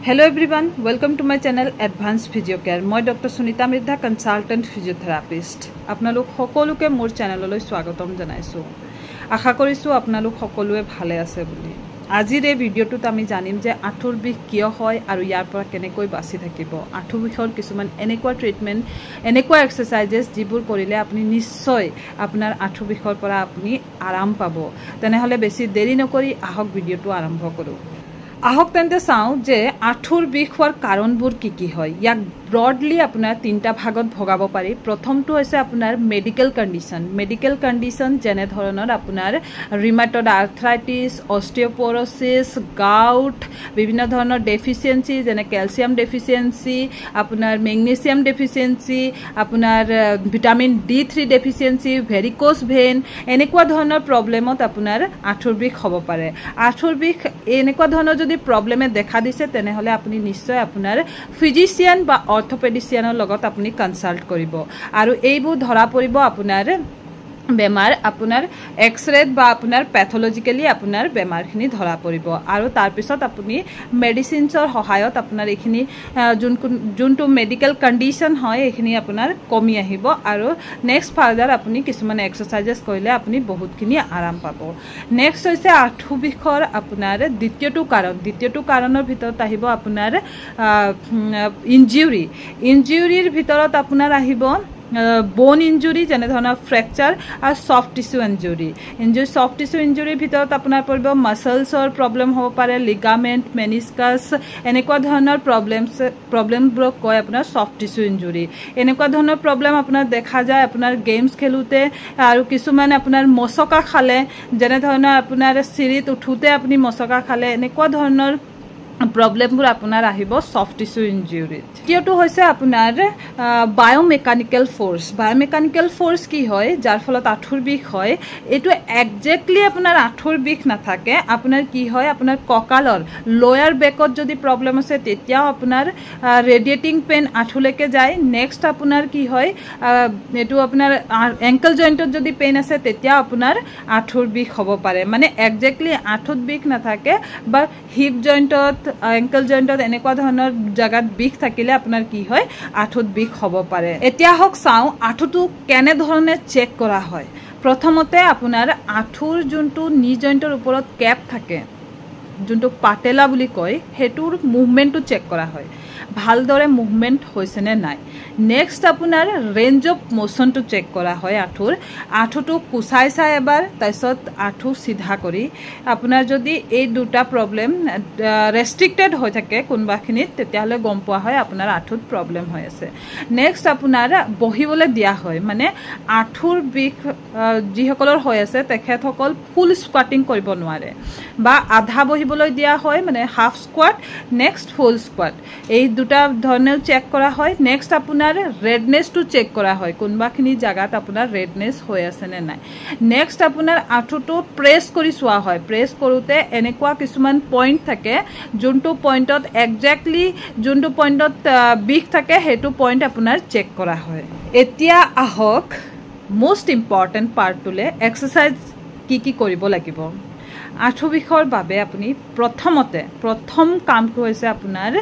Hello everyone, welcome to my channel Advanced Physio Care. মই doctor Sunita Mridha consultant physiotherapist. আপোনালোক সকলোকে মোৰ চেনেললৈ স্বাগতম জনাইছো। আশা কৰিছো আপোনালোক সকলোৱে ভালে আছে বুলি। আজিৰ এই ভিডিঅ'টোত আমি জানিম যে আঁঠুৰ বিষ কিয় হয় আৰু ইয়াৰ পৰা কেনেকৈ বাচি থাকিব। আঁঠু বিষৰ কিছুমান এনেকুৱা ট্ৰিটমেন্ট, এনেকুৱা এক্সাৰসাইজেস যিবোৰ কৰিলে আপুনি নিশ্চয় আপোনাৰ আঁঠু বিষৰ পৰা আপুনি আৰাম পাব। তেনেহলে বেছি দেৰি নকৰি আহক ভিডিঅ'টো আৰম্ভ কৰো। আহক তেন্তে চাওঁ যে আঁঠুৰ বিষ হোৱাৰ কাৰণবোৰ কি হয়। ইয়াক ব্ৰডলি আপোনাৰ তিনিটা ভাগত ভগাব পাৰি। প্ৰথমটো হৈছে আপোনাৰ মেডিকেল কণ্ডিশ্যন যেনে ধৰণৰ আপোনাৰ ৰিমাটয়েড আৰ্থ্ৰাইটিছ, অস্টিওপৰ'ছিছ, গাউট, বিভিন্ন ধৰণৰ ডেফিচিয়েঞ্চি যেনে কেলছিয়াম ডেফিচিয়েঞ্চি, আপোনাৰ মেগনেছিয়াম ডেফিচিয়েঞ্চি, আপোনাৰ vitamin D3 deficiency, varicose vein, এনেকুৱা ধৰণৰ প্ৰব্লেমত আপোনাৰ আঁঠুৰ বিষ হ'ব পাৰে। আঁঠুৰ বিষ এনেকুৱা ধৰণৰ যদি প্ৰব্লেমে দেখা দিছে তেনেহলে আপুনি নিশ্চয় আপোনাৰ ফিজিচিয়ান বা অৰ্থপেডিচিয়ানৰ লগত আপুনি কনসাল্ট কৰিব আৰু এইবোৰ ধৰা পৰিব আপোনাৰ বেমাৰ আপোনাৰ এক্সৰে বা আপোনাৰ প্যাথলজিক্যালি আপোনাৰ বেমাৰখিনি ধৰা পৰিব আৰু তাৰ পিছত আপুনি মেডিসিনছৰ সহায়ত আপোনাৰ এইখিনি যোনটো মেডিকেল কণ্ডিশ্যন হয় এইখিনি আপোনাৰ কমি আহিব আৰু নেক্সট ফাৰ্দাৰ আপুনি কিছুমান এক্সাৰসাইজেস কৰিলে আপুনি বহুতখিনি আৰাম পাব। নেক্সট হৈছে আঁঠু বিষৰ আপোনাৰ দ্বিতীয়টো কাৰণৰ ভিতৰত আহিব আপোনাৰ ইনজুৰিৰ ভিতৰত আপোনাৰ আহিব বোন ইঞ্জুৰি যেনে ধৰণৰ ফ্ৰেকচাৰ আৰু সফট টিস্যু ইঞ্জুৰিৰ ভিতৰত আপোনাৰ পৰিব মাসলছৰ প্ৰব্লেম হ'ব পাৰে, লিগামেন্ট, মেনিস্কাস, এনেকুৱা ধৰণৰ প্ৰব্লেমবোৰক কয় আপোনাৰ সফট টিস্যু ইঞ্জুৰি। এনেকুৱা ধৰণৰ প্ৰব্লেম আপোনাৰ দেখা যায় আপোনাৰ গেমছ খেলোতে আৰু কিছুমান আপোনাৰ মচকা খালে, যেনে ধৰণৰ আপোনাৰ চিৰিত উঠোতে আপুনি মচকা খালে, এনেকুৱা ধৰণৰ প্ৰব্লেমবোৰ আপোনাৰ আহিব সফট টিস্যু ইঞ্জুৰিত। দ্বিতীয়টো হৈছে আপোনাৰ বায়োমেকানিক্যাল ফোৰ্স কি হয় যাৰ ফলত আঁঠুৰ বিষ হয়। এইটো একজেক্টলি আপোনাৰ আঁঠুৰ বিষ নাথাকে, আপোনাৰ কি হয় আপোনাৰ কঁকালৰ লোয়াৰ বেকত যদি প্ৰব্লেম আছে তেতিয়াও আপোনাৰ ৰেডিয়েটিং পেইন আঁঠুলৈকে যায়। নেক্সট আপোনাৰ কি হয় এইটো আপোনাৰ এংকল জইণ্টত যদি পেইন আছে তেতিয়াও আপোনাৰ আঁঠুৰ বিষ হ'ব পাৰে। মানে একজেক্টলি আঁঠুত বিষ নাথাকে বা হিপ জইণ্টত, এংকল জইণ্টত এনেকুৱা ধৰণৰ জাগাত বিষ থাকিলে আপোনাৰ কি হয় আঁঠুত বিষ হ'ব পাৰে। এতিয়া হওক চাওঁ আঁঠুটো কেনে ধৰণে চেক কৰা হয়। প্ৰথমতে আপোনাৰ আঁঠুৰ যোনটো নি জইণ্টৰ ওপৰত কেপ থাকে, যোনটো পাটেলা বুলি কয়, হেতুৰ মুভমেন্টটো চেক কৰা হয়, ভালদৰে মুভমেন্ট হৈছে নে নাই। নেক্সট আপোনাৰ ৰেঞ্জ অফ মোশনটো চেক কৰা হয়। আঁঠুটো কুচাই চাই এবাৰ, তাৰপিছত আঁঠু সিধা কৰি আপোনাৰ যদি এই দুটা প্ৰব্লেম ৰেষ্ট্ৰিক্টেড হৈ থাকে কোনোবাখিনিত তেতিয়াহ'লে গম পোৱা হয় আপোনাৰ আঁঠুত প্ৰব্লেম হৈ আছে। নেক্সট আপোনাৰ বহিবলৈ দিয়া হয়, মানে আঁঠুৰ বিষ যিসকলৰ হৈ আছে তেখেতসকল ফুল স্কোৱাটিং কৰিব নোৱাৰে বা আধা বহিবলৈ দিয়া হয়, মানে হাফ স্কোৱাট, নেক্সট ফুল স্কোৱাট, এই দুটা ধৰণেও চেক কৰা হয়। নেক্সট আপোনাৰ ৰেডনেছটো চেক কৰা হয়, কোনোবাখিনি জাগাত আপোনাৰ ৰেডনেছ হৈ আছে নে নাই। নেক্সট আপোনাৰ আঁঠুটো প্ৰেছ কৰি চোৱা হয়। প্ৰেছ কৰোঁতে এনেকুৱা কিছুমান পইণ্ট থাকে যোনটো পইণ্টত একজেক্টলি যোনটো পইণ্টত বিষ থাকে সেইটো পইণ্ট আপোনাৰ চেক কৰা হয়। এতিয়া আহক মোষ্ট ইম্পৰ্টেণ্ট পাৰ্টটোলে, এক্সাৰসাইজ কি কৰিব লাগিব। আঁঠু বিষৰ বাবে আপুনি প্ৰথম কামটো হৈছে আপোনাৰ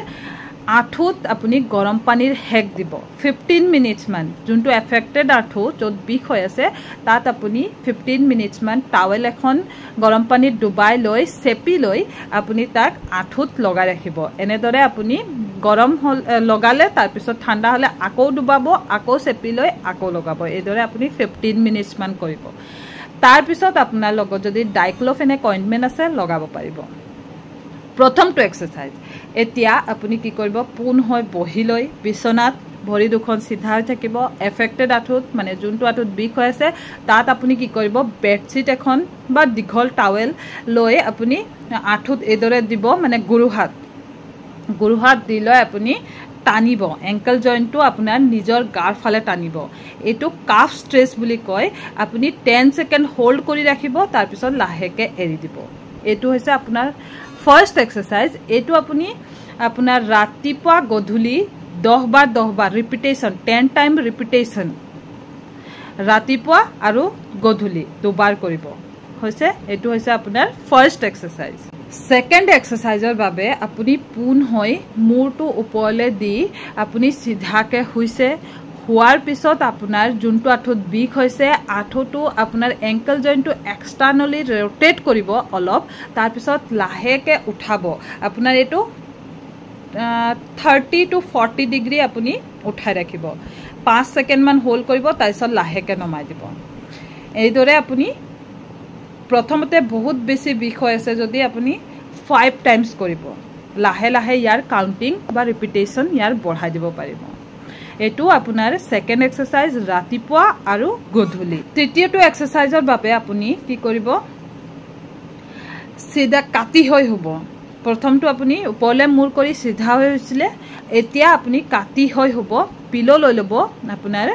আঁঠুত আপুনি গৰম পানীৰ হেক দিব 15 মিনিটছ মান। যোনটো এফেক্টেড আঁঠু য'ত বিষ হৈ আছে তাত আপুনি 15 মিনিটছ মান টাৱেল এখন গৰম পানীত ডুবাই লৈ চেপি লৈ আপুনি তাক আঁঠুত লগাই ৰাখিব। এনেদৰে আপুনি গৰম লগালে তাৰপিছত ঠাণ্ডা হ'লে আকৌ ডুবাব, আকৌ চেপি লৈ আকৌ লগাব। এইদৰে আপুনি 15 মিনিটছ মান কৰিব। তাৰপিছত আপোনাৰ লগত যদি ডাইক্ল'ফেনেক অইণ্টমেণ্ট আছে লগাব পাৰিব। প্ৰথমটো এক্সাৰসাইজ। এতিয়া আপুনি কি কৰিব, পোন হৈ বহি লৈ বিচনাত ভৰি দুখন চিধা হৈ থাকিব। এফেক্টেড আঁঠুত মানে যোনটো আঁঠুত বিষ হৈ আছে তাত আপুনি কি কৰিব, বেডশ্বীট এখন বা দীঘল টাৱেল লৈ আপুনি আঁঠুত এইদৰে দিব, মানে গুৰুহাত দি লৈ আপুনি টানিব। এংকল জইণ্টটো আপোনাৰ নিজৰ গাৰ ফালে টানিব। এইটো কাফ ষ্ট্ৰেচ বুলি কয়। আপুনি 10 ছেকেণ্ড হোল্ড কৰি ৰাখিব, তাৰপিছত লাহেকৈ এৰি দিব। এইটো হৈছে আপোনাৰ ফাৰ্ষ্ট এক্সাৰসাইজ। এইটো আপুনি আপোনাৰ ৰাতিপুৱা গধূলি 10 বাৰ ৰিপিটেশ্যন, 10 টাইম ৰিপিটেশ্যন, ৰাতিপুৱা আৰু গধূলি দুবাৰ কৰিব। এইটো হৈছে আপোনাৰ ফাৰ্ষ্ট এক্সাৰসাইজ। সেকেন্ড এক্সাৰসাইজৰ বাবে আপুনি পোন হৈ মূৰটো ওপৰলৈ দি আপুনি সিধাকে শুইছে হোৱাৰ পিছত আপোনাৰ যোনটো আঁঠুত বিষ হৈছে আঁঠুটো আপোনাৰ এংকল জইণ্টটো এক্সটাৰ্নালি ৰোটেট কৰিব অলপ তাৰ পিছত লাহেকে উঠাব আপোনাৰ এটো 30 to 40 ডিগ্ৰী আপুনি উঠাই ৰাখিব 5 সেকেন্ড মান হোল্ড কৰিব তাৰ পিছত লাহেকে নমাই দিব এইদৰে আপুনি প্ৰথমতে বহুত বেছি বিষ হৈ আছে যদি আপুনি 5 টাইমছ কৰিব লাহে লাহে ইয়াৰ কাউন্টিং বা ৰিপিটেশন ইয়াৰ বঢ়াই দিব পাৰিব এটো আপোনাৰ সেকেন্ড এক্সাৰসাইজ ৰাতিপুৱা আৰু গধূলি তৃতীয়টো এক্সাৰসাইজৰ বাবে আপুনি কি কৰিব সিধা কাটি হৈ হ'ব প্ৰথমটো আপুনি ওপৰলে মূৰ কৰি সিধা হৈ হৈছিলে এতিয়া আপুনি কাটি হৈ হ'ব পিলো লৈ লব আপোনাৰ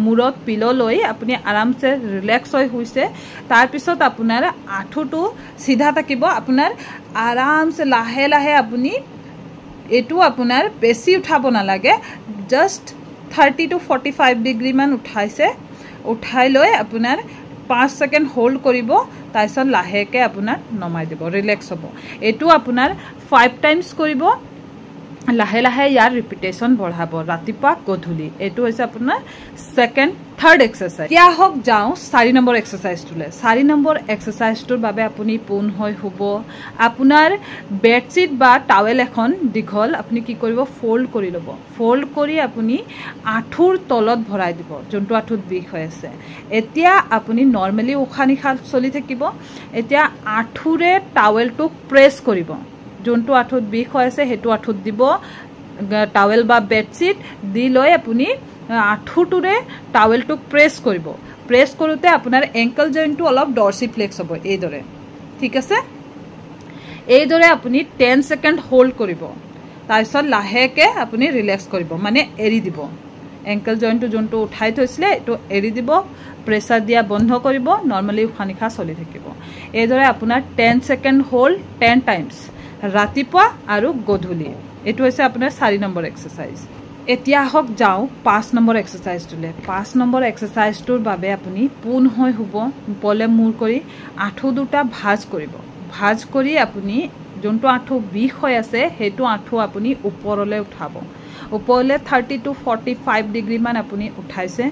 মূৰত পিলো লৈ আপুনি আৰামছে ৰিলেক্স হৈ হৈছে তাৰ পিছত আপোনাৰ আঁঠুটো সিধা থাকিব আপোনাৰ আৰামছে লাহে লাহে আপুনি এটো আপোনাৰ বেছি উঠাব নালাগে জাস্ট 30 to 45 ডিগ্ৰী মান উঠাইছে উঠাই লৈ আপোনাৰ 5 সেকেন্ড হোল্ড কৰিব তাৰপিছত লাহেকে আপোনাৰ নমাই দিব ৰিলেক্স হ'ব এটো আপোনাৰ 5 টাইমছ কৰিব লাহে লাহে ইয়াৰ ৰিপিটেশন বঢ়াব ৰাতিপুৱা গধূলি এটো হৈছে আপোনাৰ সেকেন্ড থাৰ্ড এক্সাৰসাইজ কিয়া হক যাও 4 নম্বৰ এক্সাৰসাইজটোলে 4 নম্বৰ এক্সাৰসাইজটোৰ বাবে আপুনি পোন হৈ হ'ব আপোনাৰ বেডশিট বা টাৱেল এখন দীঘল আপুনি কি কৰিব ফোল্ড কৰি লব ফোল্ড কৰি আপুনি আঁঠুৰ তলত ভৰাই দিব যোনটো আঁঠুত বিষ হৈ আছে এতিয়া আপুনি নৰমালি উখানিখা চলি থাকিব এতিয়া আঁঠুৰে টাৱেলটো প্ৰেছ কৰিব যোনটো আঁঠুত বিষ হৈ আছে হেতু আঁঠুত দিব টাৱেল বা বেডশিট দি লৈ আপুনি আঁঠুটোৰে টাৱেলটো প্ৰেছ কৰিব প্ৰেছ কৰোতে আপোনাৰ এংকল জইণ্টটো অলপ ডৰ্সিফ্লেক্স হ'ব এইদৰে ঠিক আছে এইদৰে আপুনি 10 সেকেন্ড হোল্ড কৰিব তাৰপিছত লাহেকে আপুনি ৰিলেক্স কৰিব মানে এৰি দিব এংকল জইণ্টটো যোনটো উঠাই থৈছিলে এটো এৰি দিব প্ৰেছাৰ দিয়া বন্ধ কৰিব নৰমালি উখানিখা চলি থাকিব এইদৰে আপোনাৰ 10 সেকেন্ড হোল্ড 10 টাইমছ ৰাতিপুৱা আৰু গধূলি এটো হৈছে আপোনাৰ 4 নম্বৰ এক্সাৰসাইজ এতিয়া হক যাও 5 নম্বৰ এক্সাৰসাইজটোলে 5 নম্বৰ এক্সাৰসাইজটোৰ বাবে আপুনি পোন হৈ হ'ব পলে মূৰ কৰি আঁঠু দুটা ভাঁজ কৰি আপুনি যোনটো আঁঠু বিষ হৈ আছে হেতু আঁঠু আপুনি ওপৰলৈ উঠাব ওপৰলে 30 to 45 ডিগ্ৰী মান আপুনি উঠাইছে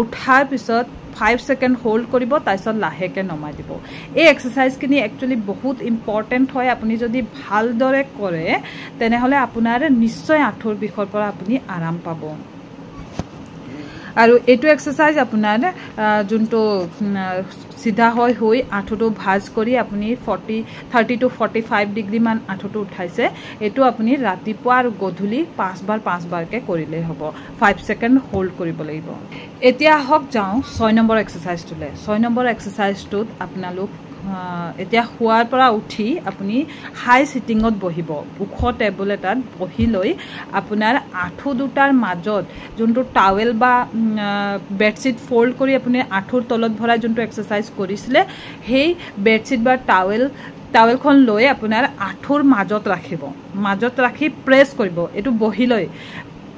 উঠাৰ পিছত 5 সেকেন্ড হোল্ড কৰিব তাৰপিছত লাহেকে নমাই দিব এই এক্সাৰসাইজখিনি একচুয়ালি বহুত ইম্পৰ্টেন্ট হয় আপুনি যদি ভালদৰে কৰে তেনেহলে আপোনাৰ নিশ্চয় আঁঠুৰ বিষৰ পৰা আপুনি আৰাম পাব আৰু এটো এক্সাৰসাইজ আপোনাৰ যোনটো সিধা হৈ আঁঠুটো ভাঁজ কৰি আপুনি 30 to 45 ডিগ্ৰী মান আঁঠুটো উঠাইছে এটো আপুনি ৰাতিপুৱা আৰু গধূলি 5 বাৰকে কৰিলে হ'ব 5 সেকেন্ড হোল্ড কৰিব লাগিব এতিয়া হক যাও 6 নম্বৰ এক্সাৰসাইজটোলে 6 নম্বৰ এক্সাৰসাইজটোত আপোনালোক এতিয়া হোৱাৰ পৰা উঠি আপুনি হাই সিটিংত বহিব উখ টেবুল এটাত বহি লৈ আপোনাৰ আঁঠু দুটাৰ মাজত যোনটো টাৱেল বা বেডশিট ফোল্ড কৰি আপুনি আঁঠুৰ তলত ভৰাই যোনটো এক্সাৰসাইজ কৰিছিলে সেই বেডশিট বা টাৱেলখন লৈ আপোনাৰ আঁঠুৰ মাজত ৰাখি প্ৰেছ কৰিব এটো বহি লৈ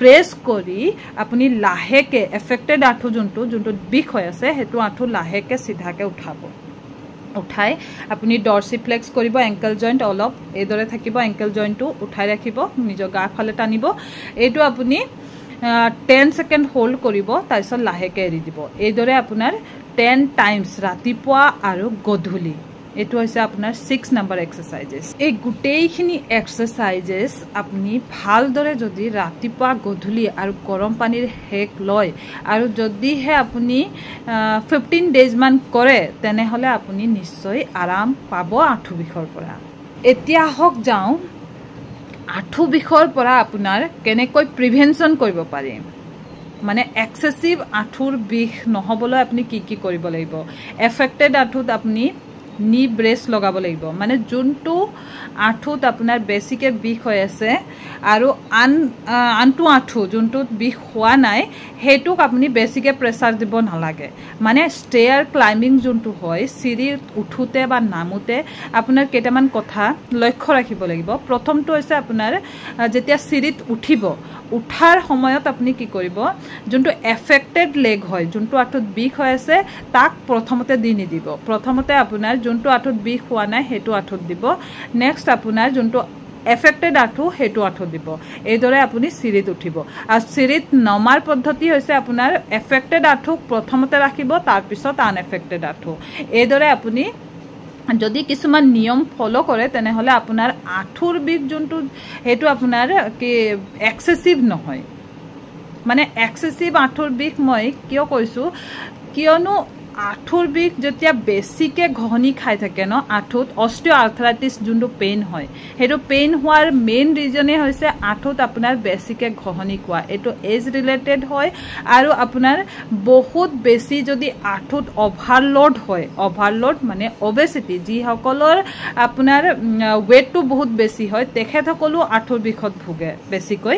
প্ৰেছ কৰি আপুনি লাহেকে এফেক্টেড আঁঠু যোনটো বিষ হৈ আছে হেতু আঁঠু লাহেকে সিধাকে উঠাই আপুনি ডৰ্সিফ্লেক্স কৰিব এংকল জইণ্ট অলপ এইদৰে থাকিব এংকল জইণ্টটো উঠাই ৰাখিব নিজৰ গা ফালে টানিব এইটো আপুনি 10 সেকেন্ড হোল্ড কৰিব তাৰপিছত লাহেকে এৰি দিব এইদৰে আপোনাৰ 10 টাইমছ ৰাতিপুৱা আৰু গধূলি এটো হৈছে আপোনাৰ 6 নম্বৰ এক্সাৰসাইজেস এই গুটেইখিনি এক্সাৰসাইজেস আপুনি ভালদৰে যদি ৰাতিপুৱা গধূলি আৰু গৰম পানীৰ হেক লয় আৰু যদি হে আপুনি 15 ডেজ মান কৰে তেনেহলে আপুনি নিশ্চয় আৰাম পাব আঁঠু বিষৰ পৰা এতিয়া হক যাও আঁঠু বিষৰ পৰা আপোনাৰ কেনেকৈ প্ৰিভেনশন কৰিব পাৰি মানে এক্সেসিভ আঁঠুৰ বিষ নহবলৈ আপুনি কি কৰিব লাগিব এফেক্টেড আঁঠুত আপুনি নি ব্ৰেস লগাব লাগিব মানে যোনটো আঁঠুত আপোনাৰ বেছিকে বিষ হৈ আছে আৰু আনটো আঁঠু যোনটোত বিষ হোৱা নাই হেতুক আপুনি বেছিকে প্ৰেছাৰ দিব নালাগে মানে ষ্টেয়াৰ ক্লাইম্বিং যোনটো হয় সিৰিত উঠুতে বা নামুতে আপোনাৰ কেইটামান কথা লক্ষ্য ৰাখিব লাগিব প্ৰথমটো হৈছে আপোনাৰ যেতিয়া সিৰিত উঠিব উঠাৰ সময়ত আপুনি কি কৰিব যোনটো এফেক্টেড লেগ হয় যোনটো আঁঠুত বিষ হৈ আছে তাক প্ৰথমতে দি নিদিব প্ৰথমতে আপোনাৰ যোনটো আঁঠুত বিষ হোৱা নাই সেইটো আঁঠুত দিব নেক্সট আপোনাৰ যোনটো এফেক্টেড আঁঠু সেইটো আঁঠুত দিব এইদৰে আপুনি চিৰিত উঠিব আৰু চিৰিত নমাৰ পদ্ধতি হৈছে আপোনাৰ এফেক্টেড আঁঠুক প্ৰথমতে ৰাখিব তাৰপিছত আনএফেক্টেড আঁঠু এইদৰে আপুনি যদি কিছুমান নিয়ম ফলো কৰে তেনেহলে আপোনাৰ আঁঠুৰ বিষ যোনটো হেতু আপোনাৰ কি এক্সেসিভ নহয় মানে এক্সেসিভ আঁঠুৰ বিষ মই কিয় কৈছো কিয়নো আঁঠুৰ বিষ যেতিয়া বেছিকে ঘহনি খাই থাকে ন আঁঠুত অস্টিওআৰ্থৰাইটিছ যোনটো পেইন হয় হেতু পেইন হোৱাৰ মেইন ৰিজনে হৈছে আঁঠুত আপোনাৰ বেছিকে ঘহনি কোৱা এটো এজ ৰিলেটেড হয় আৰু আপোনাৰ বহুত বেছি যদি আঁঠুত ওভাৰলোড হয় ওভাৰলোড মানে ওবেসিটি যি সকলৰ আপোনাৰ ওয়েটটো বহুত বেছি হয় তেখেতসকলো আঁঠুৰ বিষত ভুগে বেছিকৈ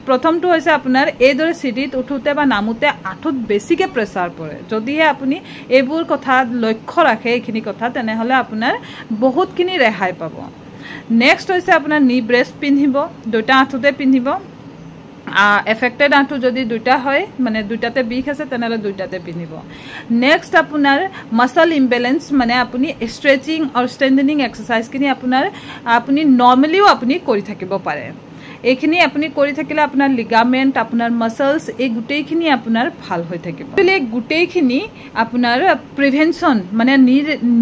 প্ৰথমটো হৈছে আপোনাৰ এইদৰে চিৰিত উঠোতে বা নামোতে আঁঠুত বেছিকে প্ৰেছাৰ পৰে যদিহে আপুনি এইবোৰ কথা লক্ষ্য ৰাখে এইখিনি কথা তেনেহলে আপোনাৰ বহুতখিনি ৰেহাই পাব নেক্সট হৈছে আপোনাৰ নি ব্ৰেষ্ট পিন্ধিব দুটা আঁঠুতে পিন্ধিব এফেক্টেড আঁঠু যদি দুটা হয় মানে দুটাতে বিষ আছে তেনেহলে দুটাতে পিন্ধিব নেক্সট আপোনাৰ মাসল ইমবেলেন্স মানে আপুনি ষ্ট্ৰেচিং আৰু ষ্ট্ৰেন্থেনিং এক্সাৰসাইজখিনি আপুনি নৰ্মালিও আপুনি কৰি থাকিব পাৰে এইখিনি আপুনি কৰি থাকিলে আপোনাৰ লিগামেন্ট আপোনাৰ মাসলস এই গুটেইখিনি আপোনাৰ ভাল হৈ থাকিব এই গুটেইখিনি আপোনাৰ প্ৰিভেনশন মানে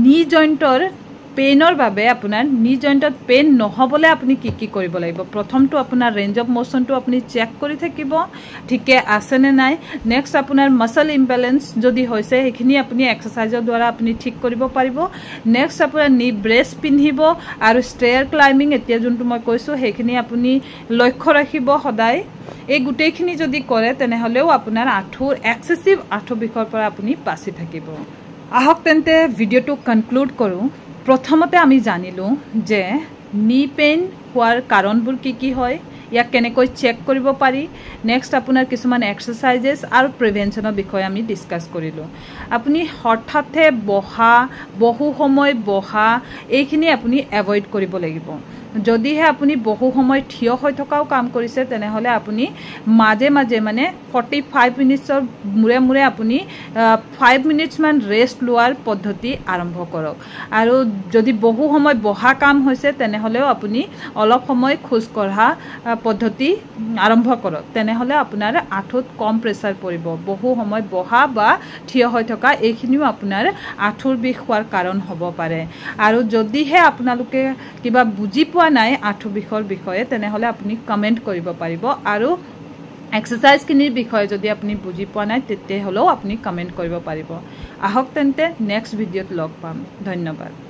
নি জইন্টৰ পেইনৰ বাবে আপোনাৰ নি জইন্টত পেইন নহবলে আপুনি কি কৰিব লাগিব প্ৰথমটো আপোনাৰ ৰেঞ্জ অফ মোশনটো আপুনি চেক কৰি থাকিব ঠিকে আছে নে নাই নেক্সট আপোনাৰ মাসল ইমবেলেন্স যদি হৈছে এইখিনি আপুনি এক্সাৰসাইজৰ দ্বাৰা আপুনি ঠিক কৰিব পাৰিব নেক্সট আপোনাৰ নি ব্ৰেষ্ট পিন্ধিব আৰু ষ্টেয়াৰ ক্লাইম্বিং এতিয়া যোনটো মই কৈছো সেইখিনি আপুনি লক্ষ্য ৰাখিব সদায় এই গুটেইখিনি যদি কৰে তেনেহলেও আপোনাৰ আঁঠুৰ এক্সেসিভ আঁঠু বিষৰ পৰা আপুনি বাচি থাকিব আহক তেন্তে ভিডিওটো কনক্লুড কৰো প্ৰথমতে আমি জানিলো যে নি পেইন হোৱাৰ কাৰণবোৰ কি হয় ইয়াক কেনেকৈ চেক কৰিব পাৰি নেক্সট আপোনাৰ কিছুমান এক্সাৰসাইজেস আৰু প্ৰিভেনশনৰ বিষয়ে আমি ডিসকাস কৰিলো আপুনি হঠাতে বহু সময় বহা এইখিনি আপুনি এভয়েড কৰিব লাগিব যদিহে আপুনি বহু সময় থিয় হৈ থকাও কাম কৰিছে তেনেহলে আপুনি মাজে মাজে মানে 45 মিনিটৰ মুৰে আপুনি 5 মিনিটস মান ৰেষ্ট লোৱাৰ পদ্ধতি আৰম্ভ কৰক আৰু যদি বহু সময় বহা কাম হৈছে তেনেহলেও আপুনি অলপ সময় খোজ কঢ়া পদ্ধতি আৰম্ভ কৰক তেনেহলে আপোনাৰ আঁঠুত কম প্ৰেছাৰ পৰিব বহু সময় বহা বা থিয় হৈ থকা এইখিনিও আপোনাৰ আঁঠুৰ বিষ হোৱাৰ কাৰণ হ'ব পাৰে আৰু যদিহে আপোনালোকে কিবা বুজি পোৱা নাই আঁঠু বিষৰ বিষয়ে তেনেহলে আপুনি কমেন্ট কৰিব পাৰিব আৰু এক্সাৰসাইজ কিনিৰ বিষয়ে যদি আপুনি বুজি পোৱা নাই তেতিয়াহলেও আপুনি কমেন্ট কৰিব পাৰিব আহক তেন্তে নেক্সট ভিডিঅ'ত লগ পাম ধন্যবাদ